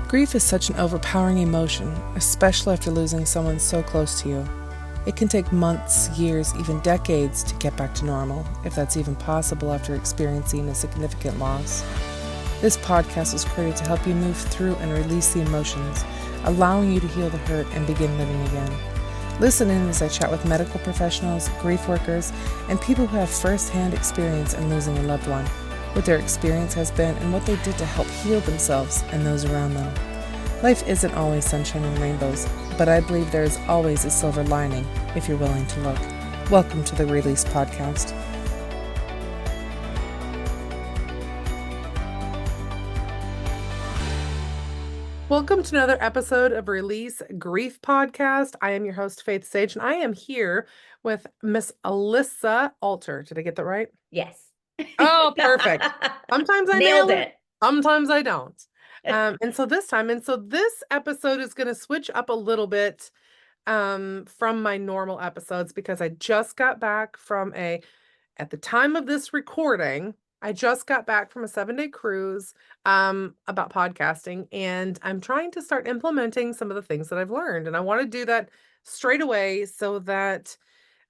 Grief is such an overpowering emotion, especially after losing someone so close to you. It can take months, years, even decades to get back to normal, if that's even possible after experiencing a significant loss. This podcast was created to help you move through and release the emotions, allowing you to heal the hurt and begin living again. Listen in as I chat with medical professionals, grief workers, and people who have first-hand experience in losing a loved one, what their experience has been, and what they did to help heal themselves and those around them. Life isn't always sunshine and rainbows, but I believe there is always a silver lining if you're willing to look. Welcome to the Release Podcast. Welcome to another episode of Release Grief Podcast. I am your host, Faith Sage, and I am here with Miss Alissa Alter. Did I get that right? Yes. Oh, perfect. Sometimes I Nailed nail it. Sometimes I don't. And so this episode is going to switch up a little bit from my normal episodes because I just got back from at the time of this recording, I just got back from a 7-day cruise about podcasting, and I'm trying to start implementing some of the things that I've learned. And I want to do that straight away so that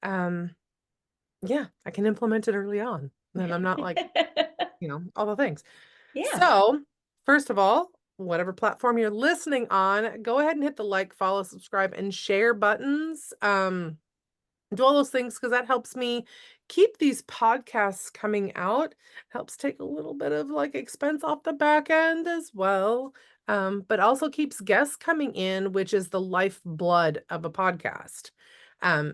I can implement it early on. And I'm not like, all the things. Yeah. So, first of all, whatever platform you're listening on, go ahead and hit the like, follow, subscribe, and share buttons. Do all those things because that helps me keep these podcasts coming out, helps take a little bit of expense off the back end as well. But also keeps guests coming in, which is the lifeblood of a podcast.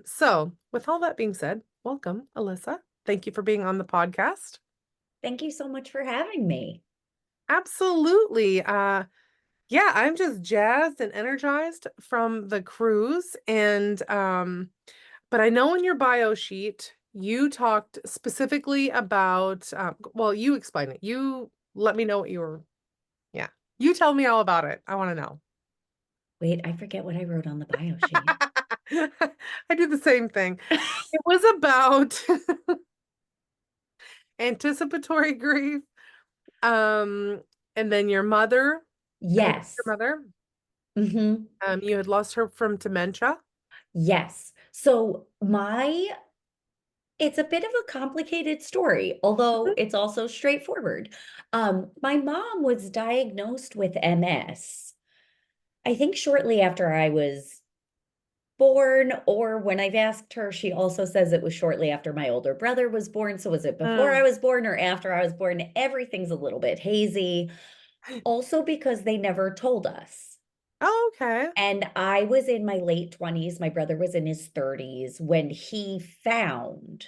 So with all that being said, welcome, Alissa. Thank you for being on the podcast. Thank you so much for having me. Absolutely. I'm just jazzed and energized from the cruise. And but I know in your bio sheet, you talked specifically about, you explain it. You let me know what you tell me all about it. I want to know. Wait, I forget what I wrote on the bio sheet. I do the same thing. It was about anticipatory grief. And then your mother. Yes. Your mother. Mm-hmm. You had lost her from dementia. Yes. So it's a bit of a complicated story, although it's also straightforward. My mom was diagnosed with MS, I think shortly after I was born, or when I've asked her, she also says it was shortly after my older brother was born. So was it before I was born or after I was born? Everything's a little bit hazy. Also because they never told us. Oh, okay. And I was in my late 20s. My brother was in his 30s when he found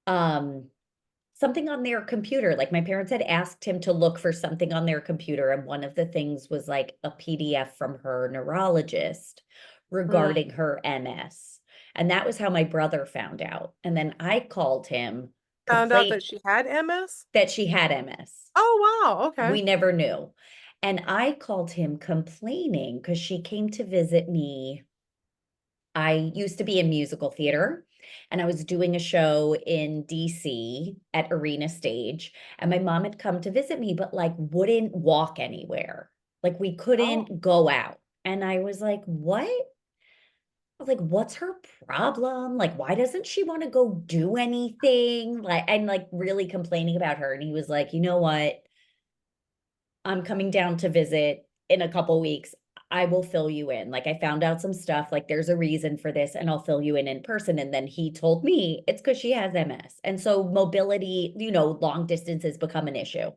something on their computer. Like my parents had asked him to look for something on their computer, and one of the things was like a PDF from her neurologist regarding her MS. And that was how my brother found out. And then I called him, Found out that she had MS? that she had MS. Oh, wow. Okay. We never knew. And I called him complaining because she came to visit me. I used to be in musical theater, and I was doing a show in DC at Arena Stage, and my mom had come to visit me, but wouldn't walk anywhere. Like we couldn't go out. And I was like, what? I was like, what's her problem? Like, why doesn't she want to go do anything? I'm really complaining about her. And he was like, you know what? I'm coming down to visit in a couple weeks. I will fill you in. I found out some stuff, there's a reason for this, and I'll fill you in person. And then he told me it's because she has MS. And so mobility, long distances become an issue.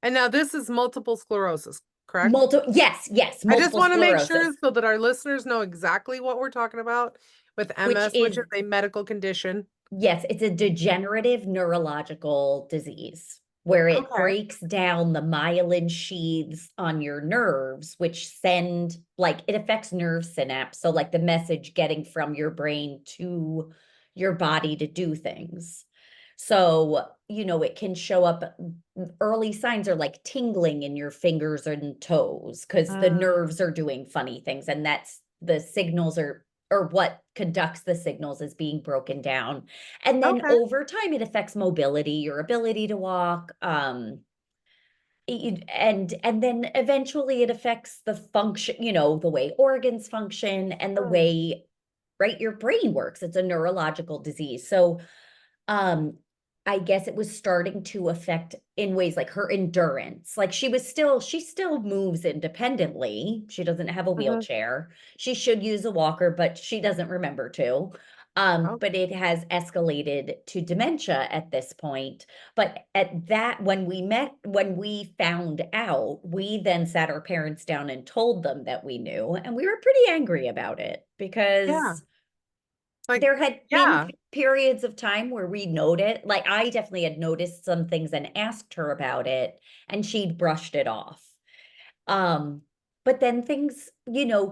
And now this is multiple sclerosis, correct? Yes. I just want to make sure so that our listeners know exactly what we're talking about with MS, which is a medical condition. Yes, it's a degenerative neurological disease where it breaks down the myelin sheaths on your nerves, which it affects nerve synapse. So the message getting from your brain to your body to do things. So, it can show up. Early signs are tingling in your fingers and toes because the nerves are doing funny things. And that's the signals or what conducts the signals is being broken down. And then over time, it affects mobility, your ability to walk. and then eventually it affects the function, the way organs function and the Right. way, right, your brain works. It's a neurological disease. So um I guess it was starting to affect in ways like her endurance. Like she still moves independently. She doesn't have a Mhm. wheelchair. She should use a walker, but she doesn't remember to. Oh, But it has escalated to dementia at this point. But at that, when we found out, we then sat our parents down and told them that we knew, and we were pretty angry about it yeah. because Like, there had been yeah. periods of time where we noted, like I definitely had noticed some things and asked her about it, and she'd brushed it off. Um, but then things,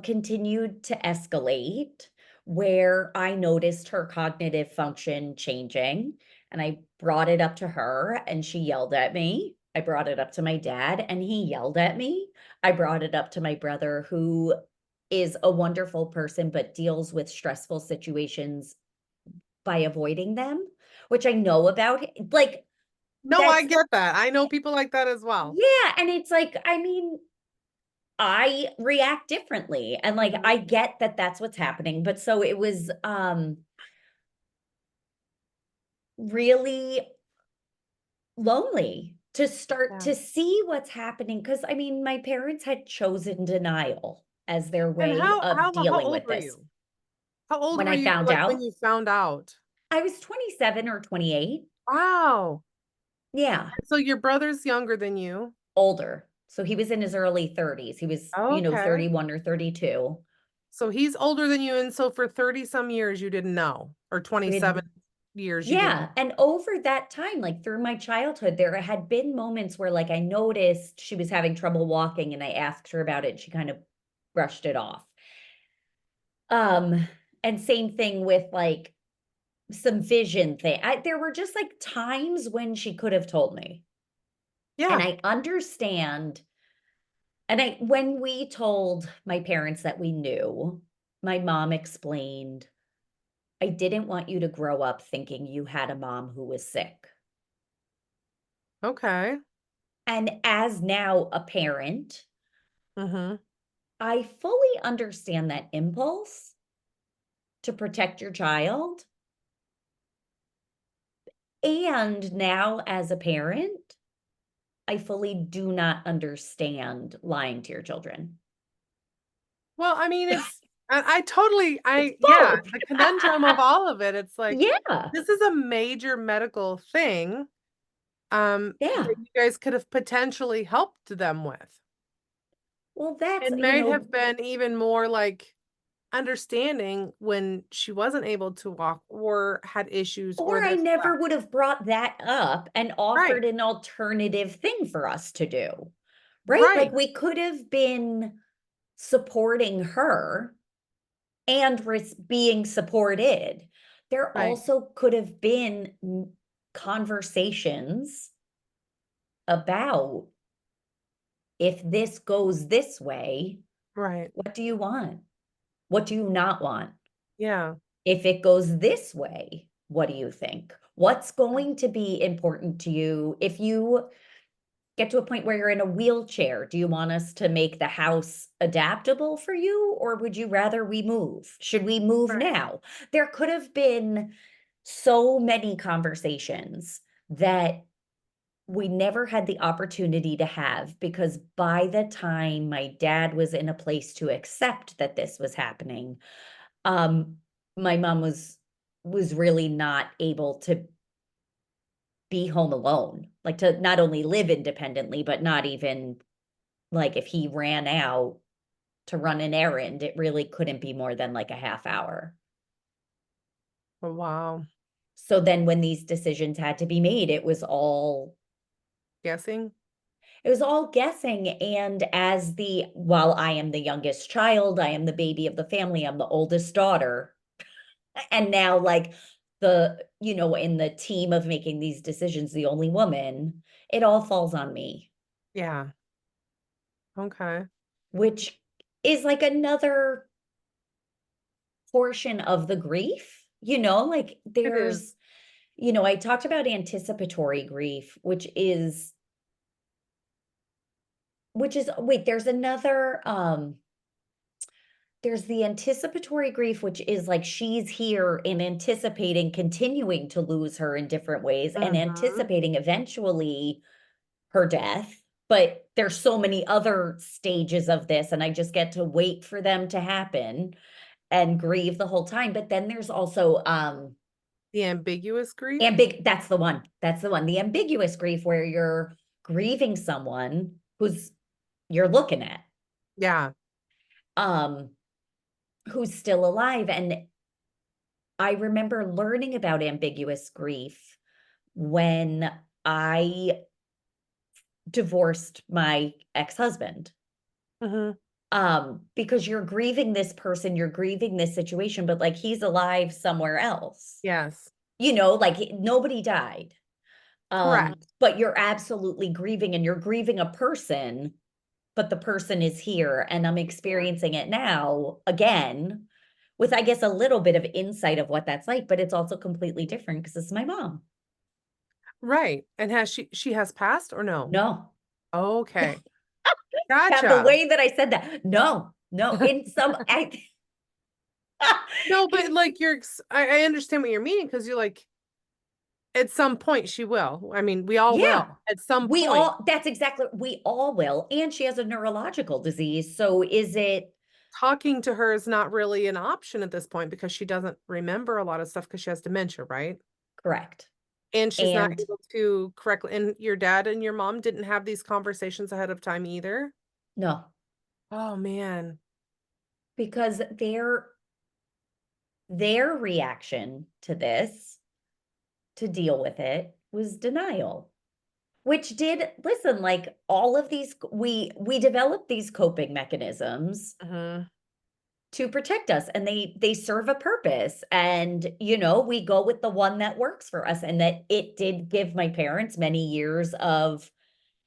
continued to escalate where I noticed her cognitive function changing, and I brought it up to her and she yelled at me. I brought it up to my dad and he yelled at me. I brought it up to my brother, who is a wonderful person but deals with stressful situations by avoiding them, which I know about. Like, No, I that's, get that. I know people like that as well. yeah. And it's like, I mean, I react differently. And like, Mhm. I get that that's what's happening. But so it was really lonely to start Yeah. to see what's happening. Cause I mean, my parents had chosen denial as their And way how of how dealing old with were this. you? How old When were I you, found like, when out, you found out? I was 27 or 28. Wow. Yeah, So your brother's younger than you. older. So he was in his early 30s. He was, Okay. 31 or 32. So he's older than you, and so for 30 some years you didn't know, or We 27 had years you didn't. Yeah, and over that time, like through my childhood, there had been moments where like I noticed she was having trouble walking and I asked her about it and she kind of brushed it off. Um, and same thing with like some vision thing. There were just like times when she could have told me. And Yeah. I understand. And when we told my parents that we knew, my mom explained, I didn't want you to grow up thinking you had a mom who was sick. Okay. And as now a parent, Mm-hmm. I fully understand that impulse to protect your child. And now, as a parent, I fully do not understand lying to your children. Well, I mean, I totally, It's yeah, both. the conundrum of all of it. It's like, Yeah. this is a major medical thing, that Yeah. you guys could have potentially helped them with. Well, that's, It may have been even more like understanding when she wasn't able to walk or had issues or or I this, that. never would have brought that up and Right. offered an alternative thing for us to do. Right? Like Right. we could have been supporting her and being supported. There Right. also could have been conversations about, if this goes this way, Right. what do you want? What do you not want? Yeah. If it goes this way, what do you think? What's going to be important to you if you get to a point where you're in a wheelchair? Do you want us to make the house adaptable for you, or would you rather we move? Should we move Right. now? There could have been so many conversations that we never had the opportunity to have, because by the time my dad was in a place to accept that this was happening, um, my mom was really not able to be home alone, like to not only live independently, but not even, like if he ran out to run an errand, it really couldn't be more than like a half hour. Oh, wow. So then when these decisions had to be made, Guessing. it was all guessing. And while I am the youngest child, I am the baby of the family, I'm the oldest daughter. And now like in the team of making these decisions, the only woman, it all falls on me, Yeah. Okay. which is like another portion of the grief, like It is. I talked about anticipatory grief, which is which is, wait, there's the anticipatory grief, which is like she's here and anticipating continuing to lose her in different ways and Mm-hmm. anticipating eventually her death. But there's so many other stages of this, and I just get to wait for them to happen and grieve the whole time. But then there's also The ambiguous grief. that's the one. That's the one. The ambiguous grief where you're grieving someone who's you're looking at, Yeah. um, who's still alive. And I remember learning about ambiguous grief when I divorced my ex-husband. Mm-hmm. Because you're grieving this person, you're grieving this situation, but like he's alive somewhere else. Yes. Like nobody died. Correct. But you're absolutely grieving and you're grieving a person, but the person is here and I'm Yeah. experiencing it now again with, I guess, a little bit of insight of what that's like, but it's also completely different because it's my mom. Right. And has she has passed or no? No. Okay. Yeah, the Gotcha. way that I said that. No, no, in some No, but like I understand what you're meaning because you're like, at some point she will. I mean, we all yeah. will at some point. That's exactly, we all will. And she has a neurological disease. So is it Talking to her is not really an option at this point because she doesn't remember a lot of stuff because she has dementia, right? correct? And she's not And able to correctly, and your dad and your mom didn't have these conversations ahead of time either. no, Oh man. because their reaction to this, to deal with it, was denial. Which did, listen, like all of these, we developed these coping mechanisms Hmm. to protect us, and they serve a purpose. And we go with the one that works for us, and that it did give my parents many years of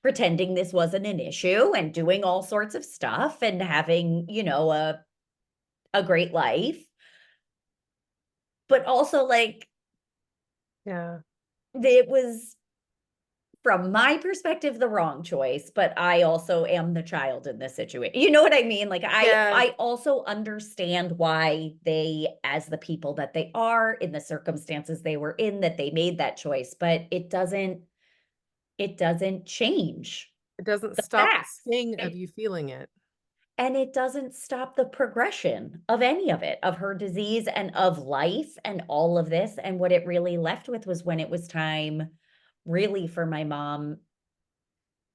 pretending this wasn't an issue and doing all sorts of stuff and having a great life, but also like Yeah. it was, from my perspective, the wrong choice. But I also am the child in this situation, you know what I mean? Like Yes. I also understand why they, as the people that they are in the circumstances they were in, that they made that choice. But it doesn't change It doesn't the stop the facts. sting of you feeling it. And it doesn't stop the progression of any of it, of her disease and of life and all of this. And what it really left with was when it was time, really, for my mom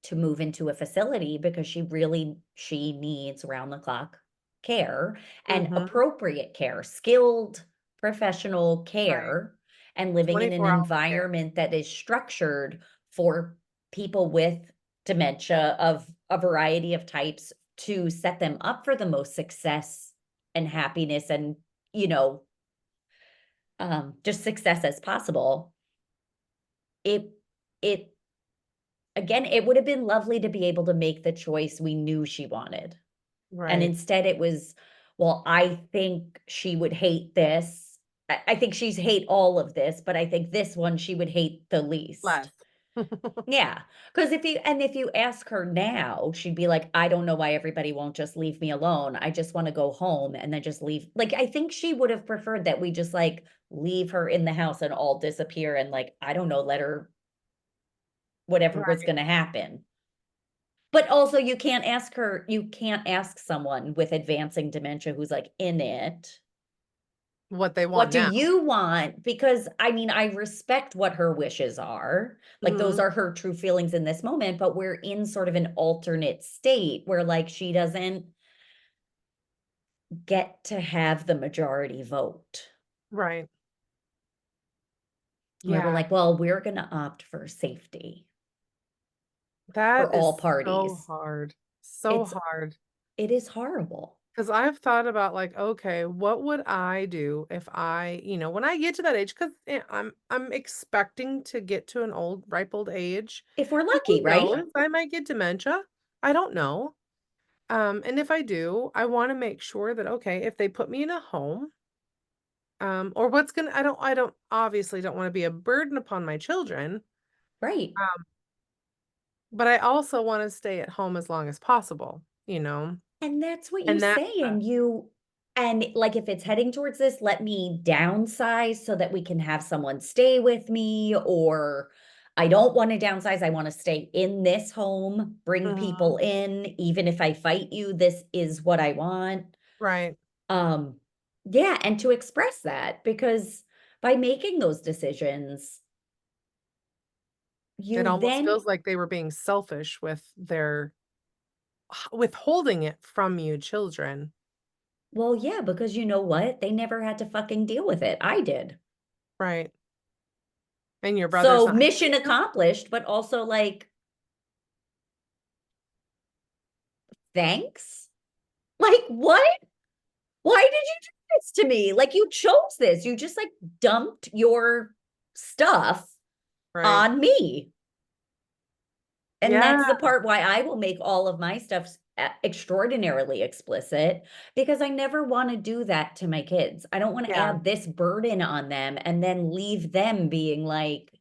to move into a facility, because she needs round the clock care and Hmm. appropriate care, skilled professional Right. care, and living in an 24-hour care. environment that is structured for people with dementia of a variety of types, to set them up for the most success and happiness and you know just success as possible. It it again, it would have been lovely to be able to make the choice we knew she wanted. And Right. instead it was, well, I think she would hate this. I think she's hate all of this, but I think this one she would hate the least. Less. Yeah. Because if you ask her now, she'd be like, I don't know why everybody won't just leave me alone. I just want to go home and then just leave. Like, I think she would have preferred that we just like leave her in the house and all disappear and, like, I don't know, let her, whatever was Right. going to happen. But also you can't ask someone with advancing dementia who's like in it, What they what want do now. you want? Because I mean, I respect what her wishes are. Like those Hmm. are her true feelings in this moment, but we're in sort of an alternate state where like she doesn't get to have the majority vote. Right. Where we're Yeah. like, well, we're going to opt for safety That for all is so parties. hard. So It's hard. it is horrible. Because I've thought about like, okay, what would I do if when I get to that age, because I'm expecting to get to an ripe old age. If we're And who lucky, right? knows? I might get dementia. I don't know. And if I do, I want to make sure that, okay, if they put me in a home, or I don't obviously don't want to be a burden upon my children. Right. but I also want to stay at home as long as possible, And that's what you and that, say. And like if it's heading towards this, let me downsize so that we can have someone stay with me, or I don't want to downsize. I want to stay in this home, bring Mhm. people in, even if I fight you, this is what I want. Right. Um, yeah, and to express that, because by making those decisions, It you almost then, feels like they were being selfish with their withholding it from you children. well, yeah, because you know what? They never had to fucking deal with it. I did. Right. And your brother's So not mission helping you? accomplished, but also like, thanks? Like, what? Why did you do this to me? Like, you chose this. You just like dumped your stuff Right. on me. And Yeah. that's the part why I will make all of my stuff extraordinarily explicit, because I never want to do that to my kids. I don't want to Yeah. add this burden on them and then leave them being like,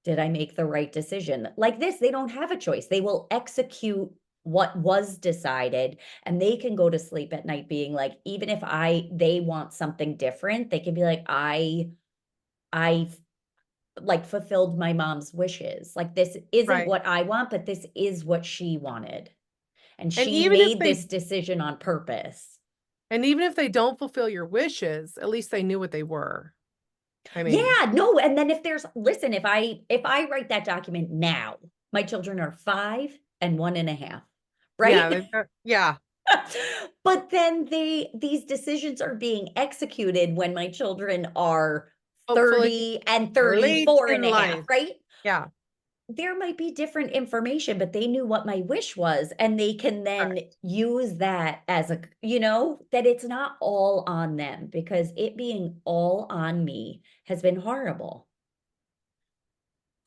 did I make the right decision? Like this, they don't have a choice. They will execute what was decided, and they can go to sleep at night being like, even if they want something different, they can be like, I like fulfilled my mom's wishes. Like this isn't Right. what I want, but this is what she wanted. And And she even if made they this decision on purpose. and even if they don't fulfill your wishes, at least they knew what they were. I mean, Yeah, no, and then if there's listen, if I write that document now, my children are 5 and 1.5, yeah, right? yeah, But then these decisions are being executed when my children are hopefully 30 and late 34 in and a half, life. right? Yeah. There might be different information, but they knew what my wish was, and they can then Correct. use that as that it's not all on them, because it being all on me has been horrible.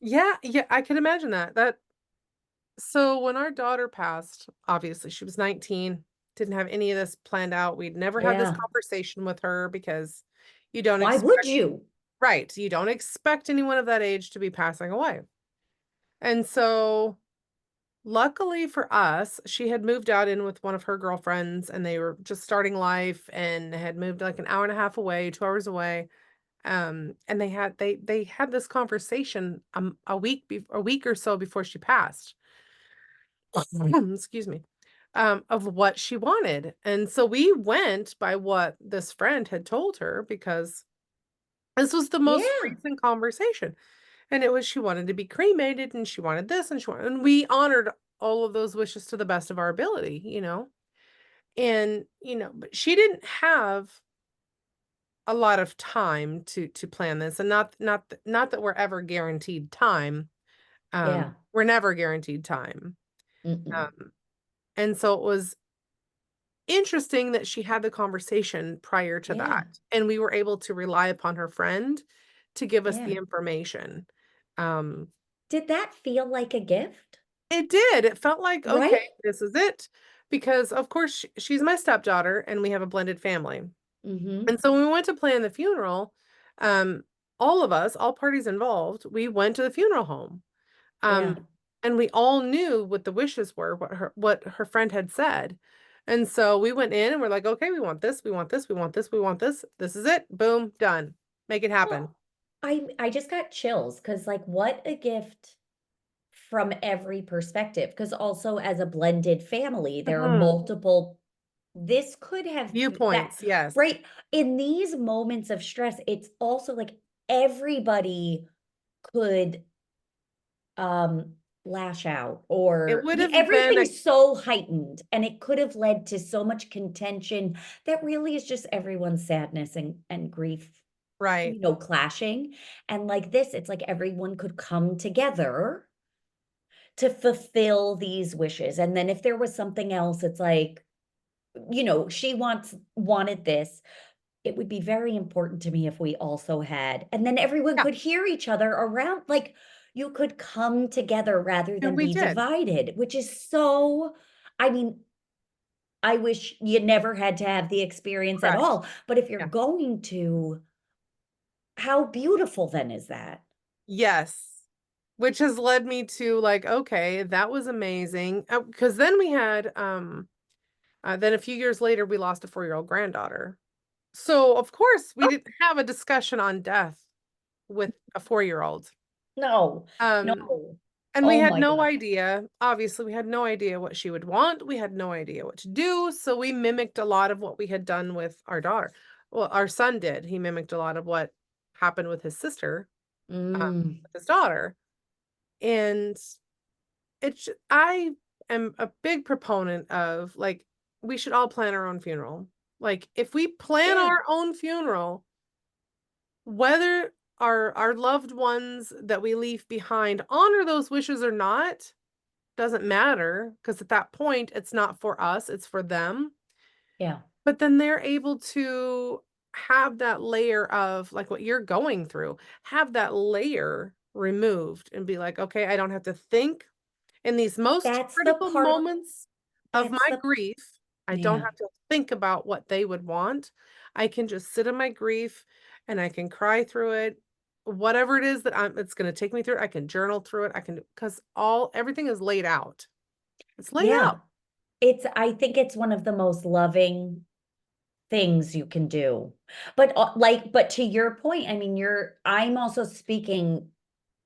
Yeah, yeah, I can imagine that. So when our daughter passed, obviously she was 19, didn't have any of this planned out. We'd never had this Yeah. conversation with her because you don't Why would expect, you? right, you don't expect anyone of that age to be passing away. And so luckily for us, she had moved out in with one of her girlfriends and they were just starting life and had moved like an hour and a half away, 2 hours away. And they had this conversation a week or so before she passed. Excuse me. Of what she wanted. And so we went by what this friend had told her because this was the most Yeah. recent conversation. And it was she wanted to be cremated and she wanted this and and we honored all of those wishes to the best of our ability. And, but she didn't have a lot of time to plan this, and not that we're ever guaranteed time. Yeah. We're never guaranteed time. Mm-mm. Um, and so it was interesting that she had the conversation prior to Yeah. that, and we were able to rely upon her friend to give us Yeah. the information. Um, Did that feel like a gift? it did. It felt like, okay, Right? this is it. Because of course she's my stepdaughter and we have a blended family. Mm-hmm. And so when we went to plan the funeral, um, all of us, all parties involved, we went to the funeral home. Um, Yeah. and we all knew what the wishes were, what her friend had said. And so we went in and we're like, okay, we want this, we want this, we want this, we want this. This is it. Boom, done. Make it happen. Well, I just got chills because like what a gift from every perspective. Because also as a blended family, there are Mhm. multiple, this could have that, Viewpoints, yes. right? In these moments of stress, it's also like everybody could lash out, It or would have been a everything's so heightened, and it could have led to so much contention that really is just everyone's sadness and grief, right. clashing. And like this, it's like everyone could come together to fulfill these wishes. And then if there was something else, it's like, she wanted this. It would be very important to me if we also had, and then everyone Yeah. could hear each other around, like you could come together rather And than we be did. divided, which is so, I mean, I wish you never had to have the experience at Correct. all. But if you're Yeah. going to, how beautiful then is that? Yes. which has led me to like, okay, that was amazing. Because then we had, then a few years later, we lost a 4-year-old granddaughter. So of course, we didn't have a discussion on death with a 4-year-old. No, Um, no. and we Oh had my no God. idea. Obviously, we had no idea what she would want. We had no idea what to do. So we mimicked a lot of what we had done with our daughter. Well, our son did. He mimicked a lot of what happened with his sister, Mm, with his daughter. And I am a big proponent of like, we should all plan our own funeral. Like, if we plan yeah, our own funeral, whether our loved ones that we leave behind honor those wishes or not, doesn't matter because at that point it's not for us, it's for them. yeah. But then they're able to have that layer of like what you're going through, have that layer removed and be like, okay, I don't have to think in these most That's the critical part, moments of that's my the, grief. I don't yeah. have to think about what they would want. I can just sit in my grief and I can cry through it. Whatever it is that it's going to take me through, I can journal through it. I can, because everything is laid out. It's laid Yeah. out. I think it's one of the most loving things you can do. But but to your point, I mean, I'm also speaking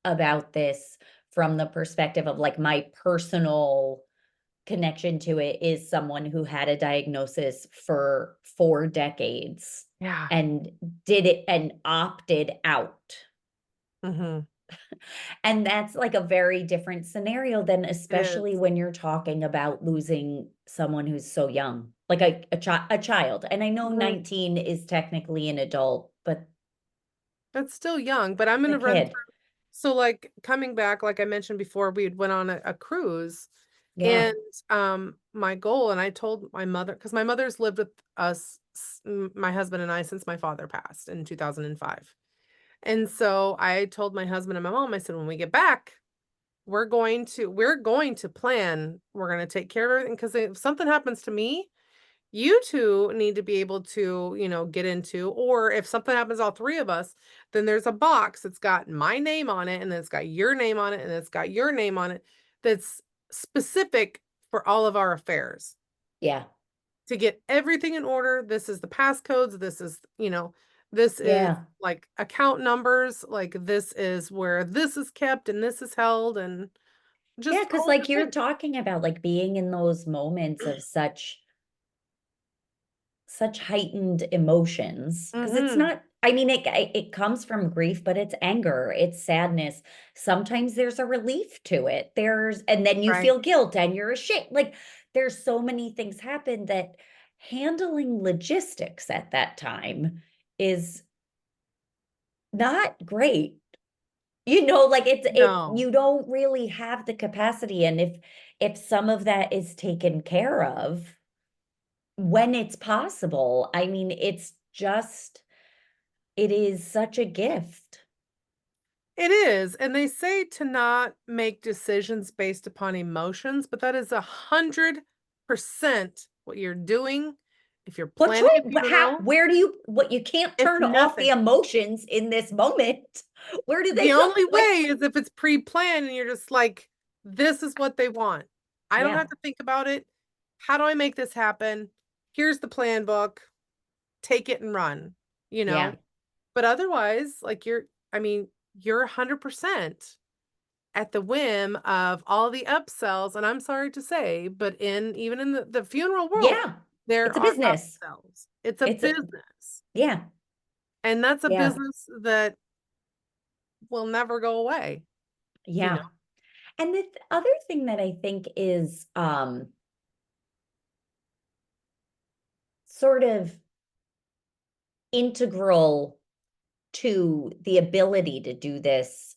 about this from the perspective of like my personal connection to it is someone who had a diagnosis for 4 decades Yeah. and did it and opted out. Hmm. And that's like a very different scenario than It especially is. when you're talking about losing someone who's so young, like a child. And I know Mhm. 19 is technically an adult, but That's still young, but I'm it's going a to run kid. through. So like coming back, like I mentioned before, we had went on a cruise. Yeah. And my goal, and I told my mother, because my mother's lived with us, my husband and I, since my father passed in 2005. And so I told my husband and my mom, I said, when we get back, we're going to plan, we're going to take care of everything. Because if something happens to me, you two need to be able to, get into, or if something happens, all three of us, then there's a box that's got my name on it, and it's got your name on it, and it's got your name on it, that's specific for all of our affairs Yeah. to get everything in order. This is the passcodes. This is Yeah. like account numbers. Like this is where this is kept and this is held and Yeah. just Cause all of like the you're things. talking about like being in those moments of such heightened emotions because it's Mm-hmm. not, I mean, it comes from grief, but it's anger, it's sadness. Sometimes there's a relief to it, and then you Right. feel guilt and you're ashamed, like there's so many things happen that handling logistics at that time is not great. Like No. you don't really have the capacity, and if some of that is taken care of when it's possible, I mean, it is such a gift. It is. And they say to not make decisions based upon emotions, but that is 100% what you're doing. If you're What planning choice? a funeral, Where do what you can't it's turn off the nothing. emotions in this moment. Where do they The go? only Like, way is if it's pre-planned and you're just like, this is what they want. I don't yeah, have to think about it. How do I make this happen? Here's the plan book. Take it and run, you yeah, know? But otherwise, like I mean, you're 100% at the whim of all the upsells. And I'm sorry to say, but even in the funeral world, yeah. there It's a are business. upsells. It's a It's a, business. yeah, And that's a yeah, business that will never go away, you know? yeah. And the other thing that I think is sort of integral to the ability to do this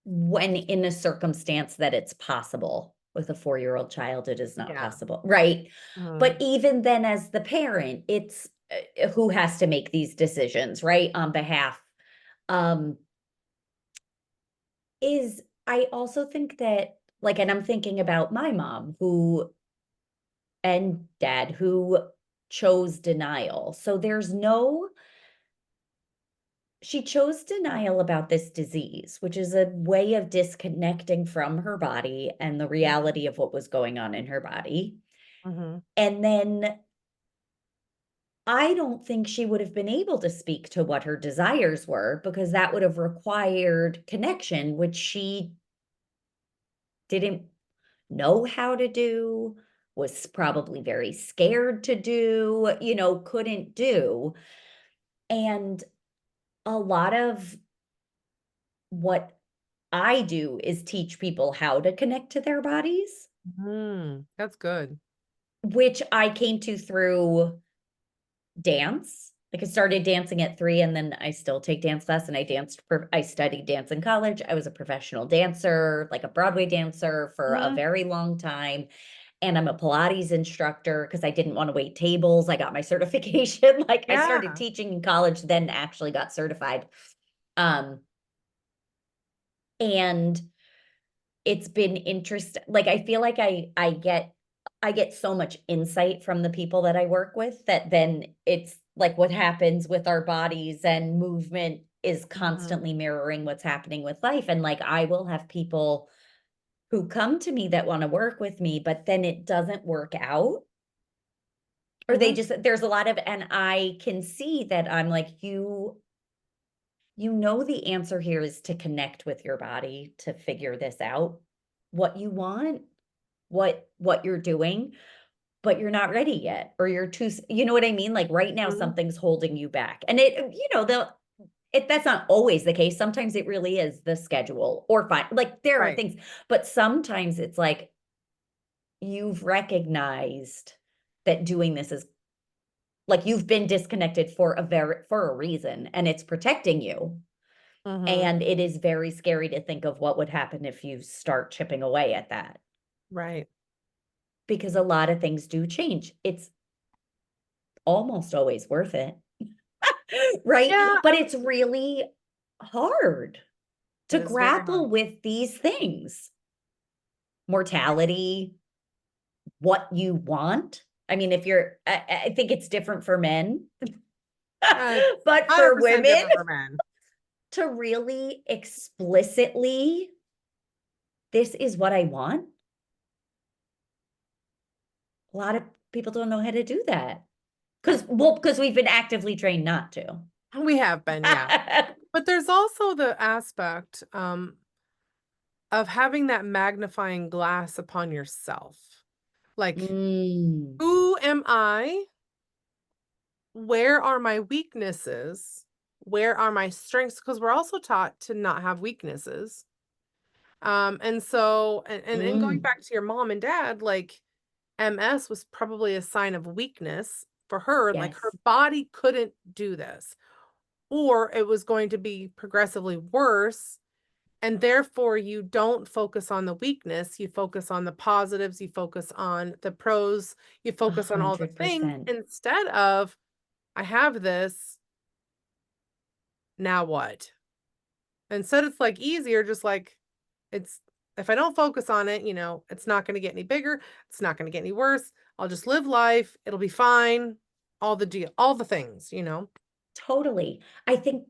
when in a circumstance that it's possible. With a 4-year-old child, it is not Yeah. possible, right? But Mhm. even then, as the parent, it's who has to make these decisions, right? On behalf. Um, is I also think that, like, and I'm thinking about my mom who and dad who chose denial. So there's no she chose denial about this disease, which is a way of disconnecting from her body and the reality of what was going on in her body. Mm-hmm. And then I don't think she would have been able to speak to what her desires were, because that would have required connection, which she didn't know how to do, was probably very scared to do, couldn't do. And a lot of what I do is teach people how to connect to their bodies, That's good. which I came to through dance. Like, I started dancing at 3, and then I still take dance class, and I studied dance in college. I was a professional dancer, like a Broadway dancer, for a Mhm. very long time. And I'm a Pilates instructor because I didn't want to wait tables. I got my certification. Like, I started Yeah. teaching in college, then actually got certified. Um, and it's been interesting. Like, I feel like I get so much insight from the people that I work with, that then it's like what happens with our bodies and movement is Mhm. constantly mirroring what's happening with life. And like, I will have people who come to me that want to work with me, but then it doesn't work out. Or Mhm. there's a lot of, and I can see that I'm like, the answer here is to connect with your body to figure this out, what you want, what you're doing, but you're not ready yet, or you're too, you know what I mean? Like, right now, Mhm. something's holding you back. And that's not always the case. Sometimes it really is the schedule, or fine. Like, there are Right. things, but sometimes it's like you've recognized that doing this is, like, you've been disconnected for a reason, and it's protecting you. Mhm. And it is very scary to think of what would happen if you start chipping away at that, Right. because a lot of things do change. It's almost always worth it. Right? Yeah, But it's really hard it to is very hard. grapple with these things. Mortality, what you want. I mean, I think it's different for men, It's but for 100% women, different for men. to really explicitly, this is what I want. A lot of people don't know how to do that, because we've been actively trained not to. We have been, yeah. But there's also the aspect of having that magnifying glass upon yourself. Like, Mm, who am I? Where are my weaknesses? Where are my strengths? Because we're also taught to not have weaknesses. And so, and going mm, back to your mom and dad, like, MS was probably a sign of weakness for her, like her yes, body couldn't do this, or it was going to be progressively worse. And therefore, you don't focus on the weakness, you focus on the positives, you focus on the pros, you a focus on all the hundred things percent. instead of, I have this, now what? Instead, it's like easier, just like it's, if I don't focus on it, it's not going to get any bigger. It's not going to get any worse. I'll just live life. It'll be fine. All the things. Totally. I think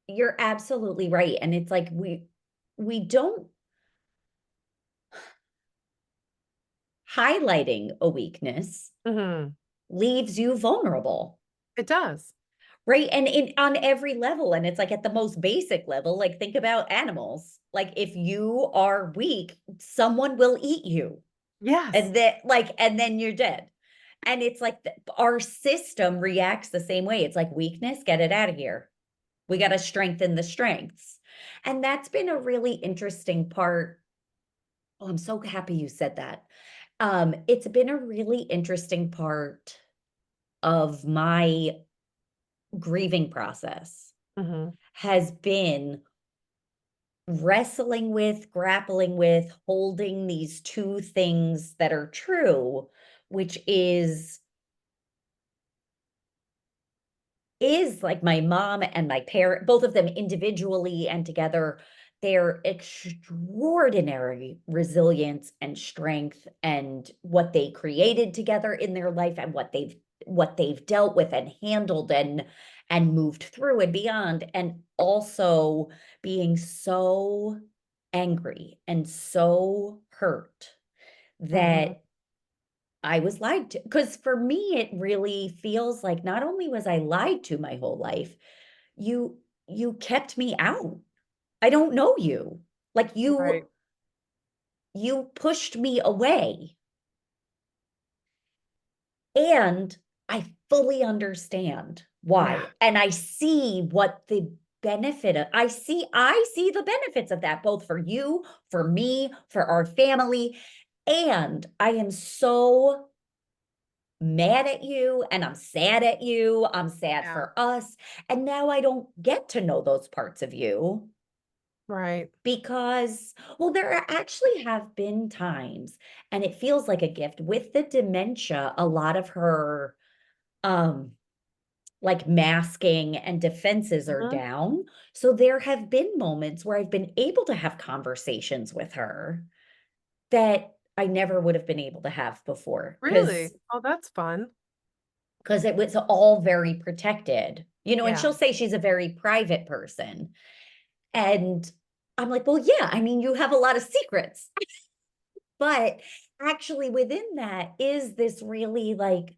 you're absolutely right. And it's like, we don't, highlighting a weakness Hmm. leaves you vulnerable. It does. Right. And on every level. And it's like, at the most basic level, like, think about animals. Like, if you are weak, someone will eat you. Yes. And then you're dead. And it's like, our system reacts the same way. It's like, weakness, get it out of here. We got to strengthen the strengths. And that's been a really interesting part. Oh, I'm so happy you said that. It's been a really interesting part of my grieving process, Hmm. has been wrestling with, grappling with, holding these two things that are true, which is like, my mom and my parent, both of them individually and together, their extraordinary resilience and strength, and what they created together in their life, and what they've what they've dealt with and handled and moved through and beyond, and also being so angry and so hurt Mm-hmm. that I was lied to. Because for me, it really feels like not only was I lied to my whole life, you you kept me out. I don't know you. Like Right. you pushed me away. And I fully understand Yeah. why. And I see what the benefit of I see the benefits of that both for you, for me, for our family. And I am so mad at you and I'm sad at you. I'm sad Yeah. for us. And now I don't get to know those parts of you Right. because, well, actually have been times, and it feels like a gift with the dementia. A lot of her, um, like masking and defenses are Hmm. down. So there have been moments where I've been able to have conversations with her that I never would have been able to have before Really? Oh, that's fun. because it was all very protected. And Yeah. she'll say she's a very private person. And I'm like, well, yeah, I mean, you have a lot of secrets, but actually within that is this really like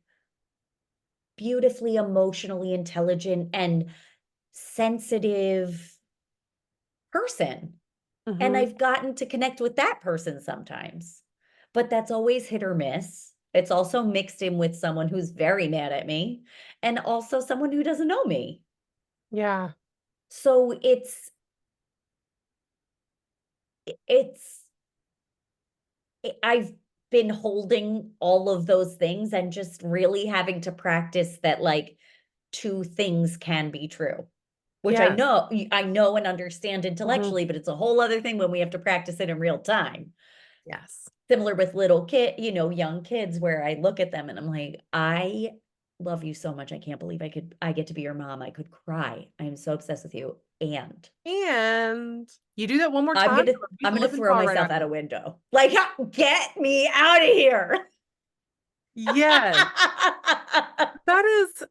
beautifully emotionally intelligent and sensitive person. And Hmm. I've gotten to connect with that person sometimes, but that's always hit or miss. It's also mixed in with someone who's very mad at me and also someone who doesn't know me. Yeah. So it's I've been holding all of those things and just really having to practice that like two things can be true, which Yes. I know and understand Hmm. intellectually, but it's a whole other thing when we have to practice it in real time. Yes. Similar with young kids where I look at them and I'm like, I love you so much. I can't believe I get to be your mom. I could cry. I am so obsessed with you. And And you do that one more I'm time, gonna I'm gonna beat I'm the gonna living throw tar right myself out of out a you. window. Like, get me out of here. Yes. That is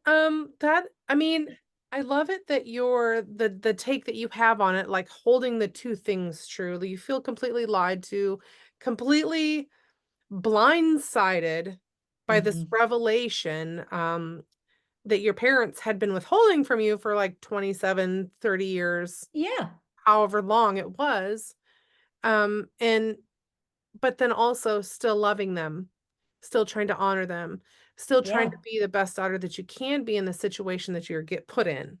that I mean, I love it that you're the take that you have on it, like holding the two things true. You feel completely lied to, completely blindsided by this Mhm. revelation that your parents had been withholding from you for like 27, 30 years, Yeah. however long it was. And but then also still loving them, still trying to honor them, still trying Yeah. to be the best daughter that you can be in the situation that you're get put in.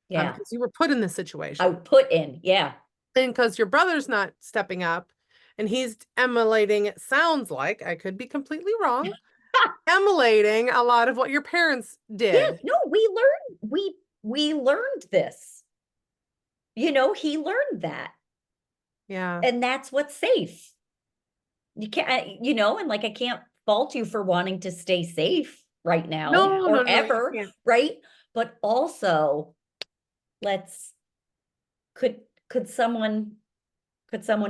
Yeah. Because you were put in this I situation. put in. Yeah. And because your brother's not stepping up and he's emulating, it sounds like, I could be completely wrong, emulating a lot of what your parents Yeah. did. No, we learned this. He learned that. Yeah. And that's what's safe. You can't, and like I can't fault you for wanting to stay safe right now No, no, or no, you ever, can't. right? But also, let's could could someone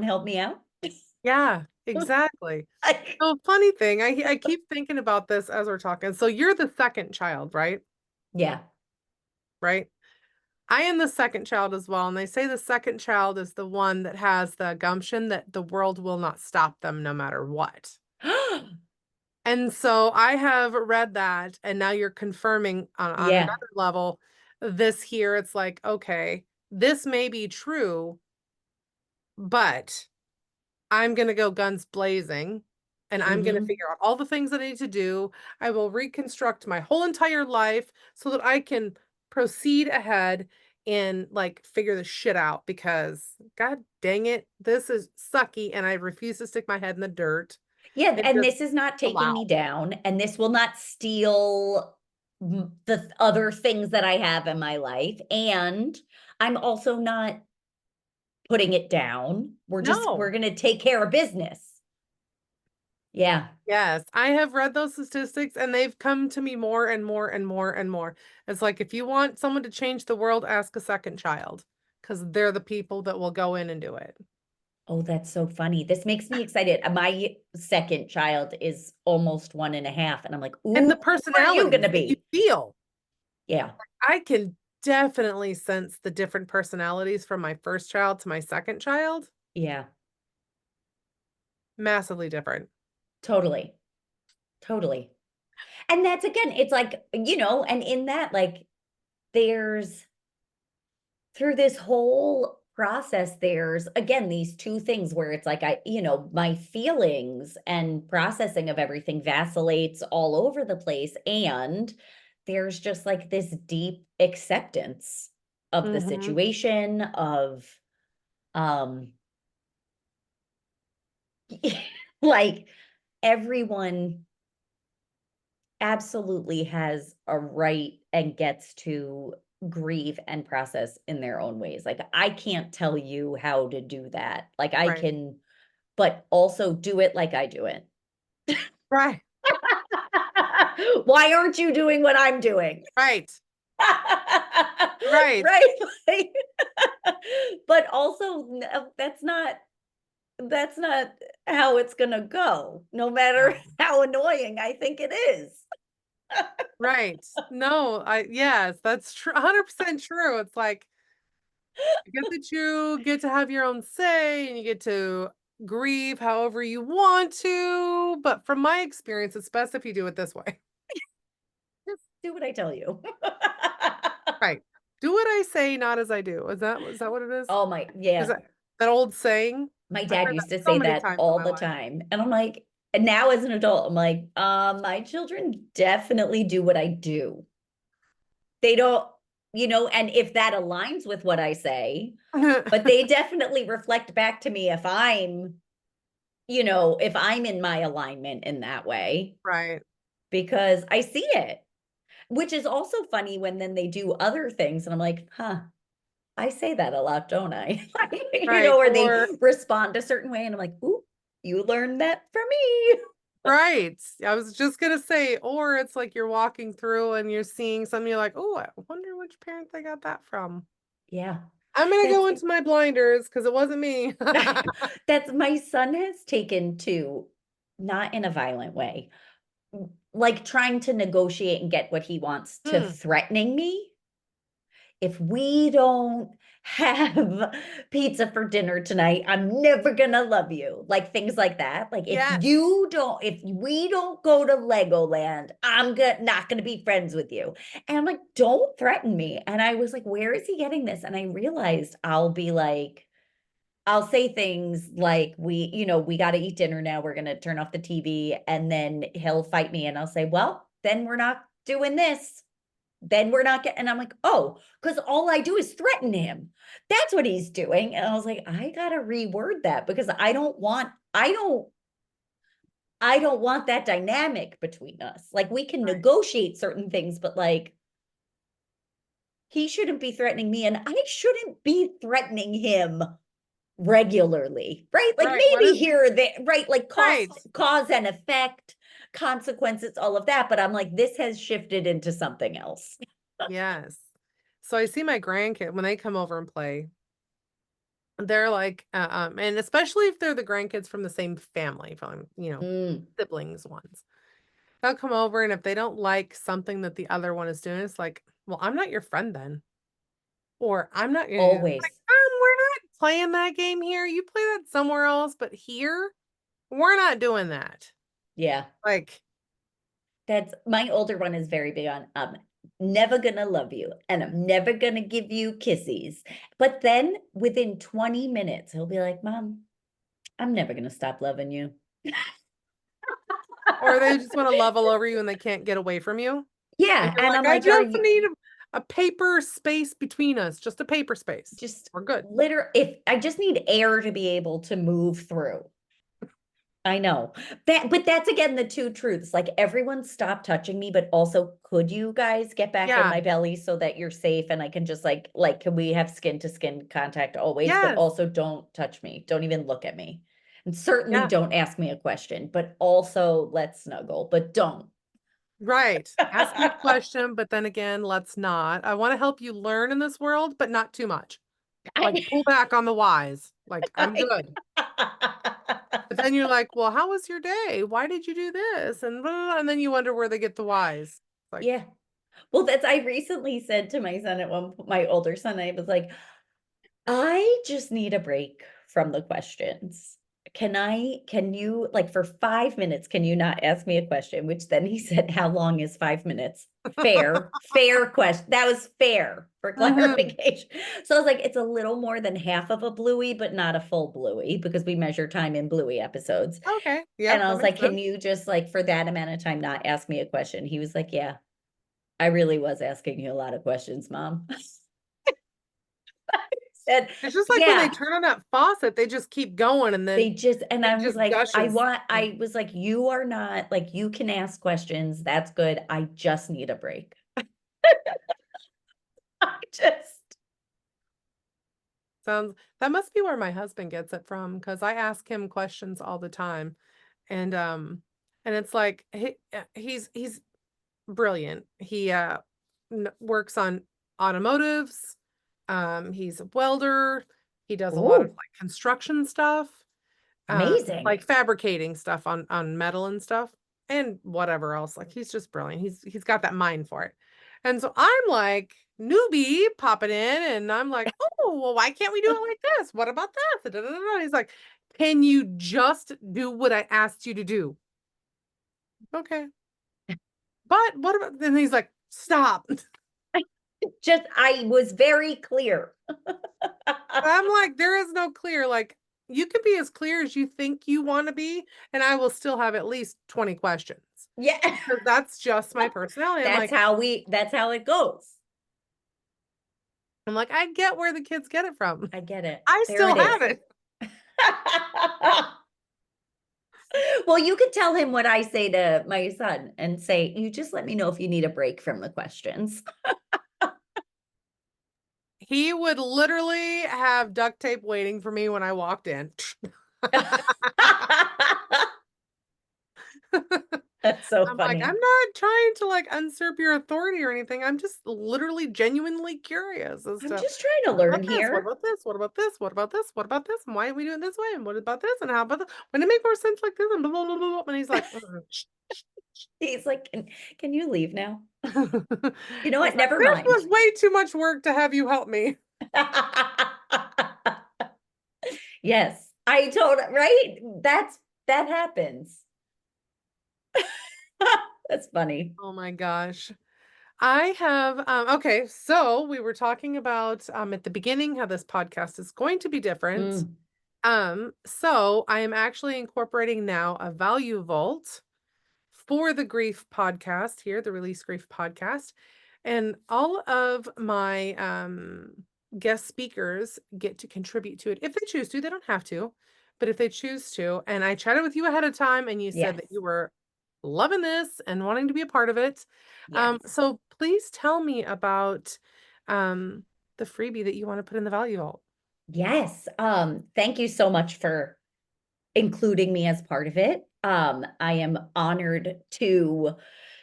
help me out? Yeah, exactly. Like, So funny thing, I keep thinking about this as we're talking. So you're the second child, right? yeah. Right? I am the second child as well, and they say the second child is the one that has the gumption that the world will not stop them no matter what. And so I have read that, and now you're confirming on Yeah. another level this here. It's like, okay, this may be true, but I'm going to go guns blazing and I'm going to Hmm. figure out all the things that I need to do. I will reconstruct my whole entire life so that I can proceed ahead and like figure this shit out because god dang it, this is sucky and I refuse to stick my head in the dirt Yeah, and and just this is not taking allow. me down, and this will not steal the other things that I have in my life. And I'm also not putting it down. We're No. going to take care of business. Yeah. Yes, I have read those statistics and they've come to me more and more and more and more. It's like if you want someone to change the world, ask a second child because they're the people that will go in and do it. Oh, that's so funny. This makes me excited. My second child is almost 1.5, and I'm like, And ooh, the what are you personalities gonna that you be? feel. Yeah, I can definitely sense the different personalities from my first child to my second child. yeah, Massively different. totally, totally. And that's again, it's like, and in that, like, there's through this whole process, there's again these two things where it's like my feelings and processing of everything vacillates all over the place. And there's just like this deep acceptance of the Mhm. situation of um like everyone absolutely has a right and gets to grieve and process in their own ways. Like, I can't tell you how to do that. Like, I Right. can, but also do it like I do it. Right. Why aren't you doing what I'm doing? Right. Right. Right? Like, but also, no, that's not how it's gonna go, no matter No. how annoying I think it is. Right. No, yes, that's true. 100% true. It's like, I get that you get to have your own say and you get to grieve however you want to, but from my experience, it's best if you do it this way. Just do what I tell you. Right. Do what I say, not as I do. Is that what it is? Oh my, Is yeah. that old saying? My I've dad heard that used to so say many that times in all my the life. time. And I'm like, and now as an adult, I'm like, my children definitely do what I do. They don't, and if that aligns with what I say, but they definitely reflect back to me if I'm in my alignment in that way, Right. because I see it, which is also funny when then they do other things. And I'm like, huh, I say that a lot, don't I? Right. Or they Or respond a certain way, and I'm like, ooh, you learned that from me. right. I was just gonna say, or it's like you're walking through and you're seeing something, you're like, oh, I wonder which parent they got that from. Yeah. I'm gonna That's go into my blinders because it wasn't me. that's my son has taken to, not in a violent way, like trying to negotiate and get what he wants, to Hmm. threatening me. If we don't have pizza for dinner tonight, I'm never gonna love you. Like things like that. Like Yes. if we don't go to Legoland, not gonna be friends with you. And I'm like, don't threaten me. And I was like, where is he getting this? And I realized I'll say things like, we got to eat dinner now. We're going to turn off the TV. And then he'll fight me. And I'll say, well, then we're not doing this. Then we're not getting, and I'm like, oh, because all I do is threaten him. That's what he's doing. And I was like, I got to reword that, because I don't want that dynamic between us. Like, we can Right. negotiate certain things, but like, he shouldn't be threatening me and I shouldn't be threatening him regularly, right? Like Right. What maybe is here or there, right? Like right? cause and effect, consequences, all of that. But I'm like, this has shifted into something else. Yes. So I see my grandkid when they come over and play. They're like, and especially if they're the grandkids from the same family, from Mm, siblings ones. They'll come over, and if they don't like something that the other one is doing, it's like, well, I'm not your friend then. Or I'm not gonna like, always. we're not playing that game here. You play that somewhere else, but here, we're not doing that. Yeah. Like, That's my older one is very big on never gonna love you and I'm never gonna give you kisses. But then within 20 minutes, he'll be like, Mom, I'm never gonna stop loving you. or they just want to love all over you and they can't get away from you. And Yeah. you're And like, I'm I like, are just you need a paper space between us, just a paper space. just We're good. if I just need air to be able to move through? I know that, but that's again the two truths. Like, everyone stop touching me, but also, could you guys get back in Yeah. my belly so that you're safe and I can just like, can we have skin to skin contact always? But Yes. also, don't touch me. Don't even look at me. And certainly Yeah. don't ask me a question, but also let's snuggle, but don't. Right. Ask me a question, but then again, let's not. I want to help you learn in this world, but not too much. Like I pull back on the whys. Like, I'm good. But then you're like, well, how was your day? Why did you do this? And blah, blah, blah, and then you wonder where they get the whys. Like, Yeah. Well, I recently said to my son my older son, I was like, I just need a break from the questions. Can you, like, for 5 minutes, can you not ask me a question? Which then he said, how long is 5 minutes? Fair question. That was fair for mhm. clarification. So I was like, it's a little more than half of a bluey, but not a full bluey because we measure time in bluey episodes. Okay. And Yep, I that was makes like, can sense. you just, like, for that amount of time, not ask me a question? He was like, yeah, I really was asking you a lot of questions, Mom. Said, It's just like when they yeah, turn on that faucet, they just keep going and then and it I was just like, gushes. I was like, you are not, like, you can ask questions. That's good. I just need a break. I just, Sounds that must be where my husband gets it from because I ask him questions all the time. And it's like he's brilliant. He works on automotives. He's a welder. He does a lot of oh, like construction stuff. amazing. Like fabricating stuff on metal and stuff and whatever else. Like he's just brilliant. He's got that mind for it. And so I'm like newbie popping in and I'm like, "Oh, well, why can't we do it like this? What about that?" Da, da, da, da. He's like, "Can you just do what I asked you to do?" Okay. But what about then he's like, "Stop." Just, I was very clear. I'm like, there is no clear, like, you can be as clear as you think you want to be, and I will still have at least 20 questions Yeah. because that's just my personality. That's how it goes. I'm like, I get where the kids get it from. I get it. I There still it have is. it. Well, you could tell him what I say to my son and say, you just let me know if you need a break from the questions. He would literally have duct tape waiting for me when I walked in. That's so I'm like, I'm funny. not trying to like usurp your authority or anything. I'm just literally genuinely curious as I'm to just trying to what about learn this? What here. about this? What about this? What about this? What about this? And why are we doing it this way? And what about this? And how about this? Wouldn't it make more sense like this? And blah, blah, blah, blah. And he's like, He's like, can you leave now? You know he's what? like, Never this mind. was way too much work to have you help me. Yes, I told, right? That happens. That's funny. Oh my gosh. I have okay, so we were talking about at the beginning how this podcast is going to be different. Mm, So I am actually incorporating now a value vault for the grief podcast here, the Release Grief podcast. And all of my guest speakers get to contribute to it if they choose to. They don't have to, but if they choose to. And I chatted with you ahead of time and you said that yes, you were loving this and wanting to be a part of it. yes, So please tell me about um the freebie that you want to put in the value vault. yes. Thank you so much for including me as part of it. I am honored to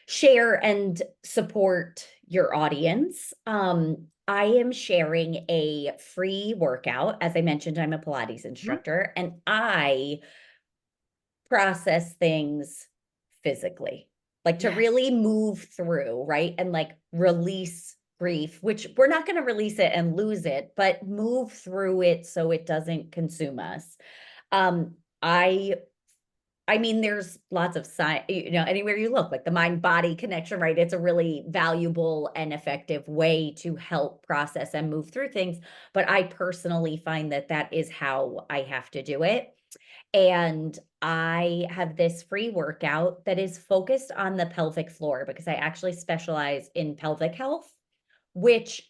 share and support your audience. I am sharing a free workout. As I mentioned, I'm a Pilates Mhm. instructor and I process things physically, like to Yes. really move through, right? And like release grief, which we're not going to release it and lose it, but move through it so it doesn't consume us. Um, I I mean, there's lots of science, anywhere you look, like the mind body connection, right? It's a really valuable and effective way to help process and move through things. But I personally find that that is how I have to do it. And I have this free workout that is focused on the pelvic floor because I actually specialize in pelvic health, which,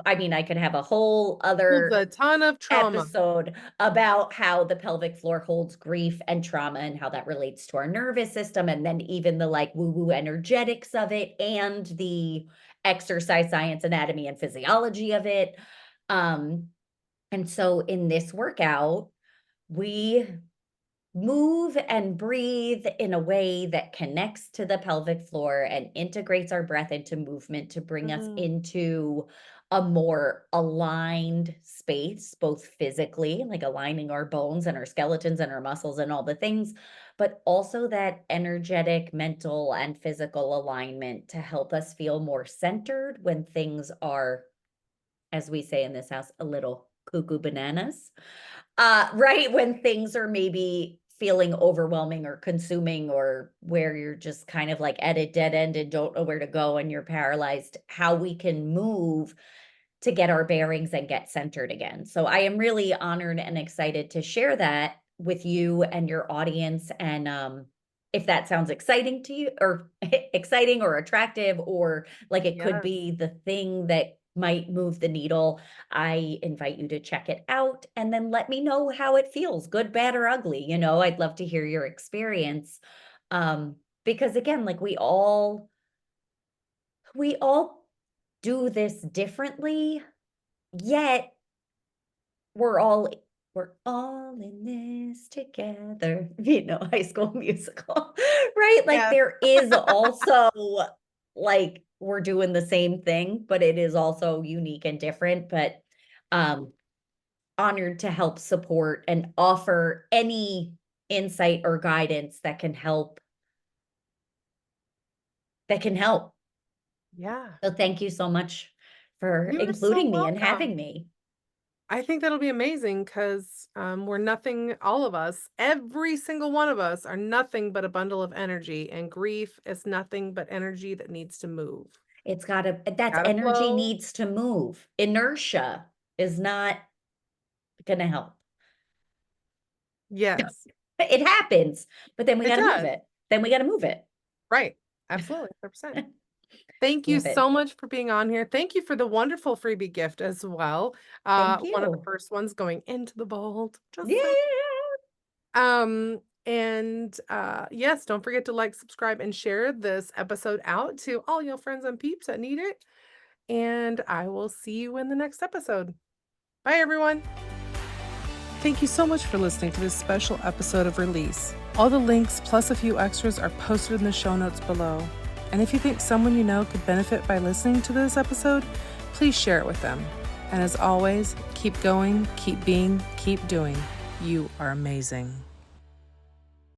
I mean, I could have a whole Holds other a ton of trauma. episode about how the pelvic floor holds grief and trauma and how that relates to our nervous system, and then even the like woo woo energetics of it and the exercise science, anatomy, and physiology of it. Um, and so in this workout, we move and breathe in a way that connects to the pelvic floor and integrates our breath into movement to bring us Mhm. into a more aligned space, both physically, like aligning our bones and our skeletons and our muscles and all the things, but also that energetic, mental, and physical alignment to help us feel more centered when things are, as we say in this house, a little cuckoo bananas. Right when things are maybe feeling overwhelming or consuming, or where you're just kind of like at a dead end and don't know where to go and you're paralyzed, how we can move to get our bearings and get centered again. So I am really honored and excited to share that with you and your audience. And if that sounds exciting to you, or exciting or attractive, or like it could Yes. be the thing that might move the needle, I invite you to check it out and then let me know how it feels, good, bad, or ugly. I'd love to hear your experience. Because again, like we all do this differently, yet we're all in this together, High School Musical, right? Like Yes. there is also like we're doing the same thing, but it is also unique and different. But um honored to help support and offer any insight or guidance that can help. Yeah. So thank you so much for You are so including me and welcome. having me. I think that'll be amazing because we're nothing, all of us, every single one of us are nothing but a bundle of energy, and grief is nothing but energy that needs to move. That's Gotta energy flow. needs to move. Inertia is not gonna help. Yes, It happens, but then we it gotta move does. it. Then we gotta move it. Right. Absolutely. 100%. Thank you Love it. so much for being on here. Thank you for the wonderful freebie gift as well. Thank One of the you. first ones going into the vault. Just Yeah. say. And yes, don't forget to like, subscribe, and share this episode out to all your friends and peeps that need it. And I will see you in the next episode. Bye, everyone. Thank you so much for listening to this special episode of Release. All the links plus a few extras are posted in the show notes below. And if you think someone you know could benefit by listening to this episode, please share it with them. And as always, keep going, keep being, keep doing. You are amazing.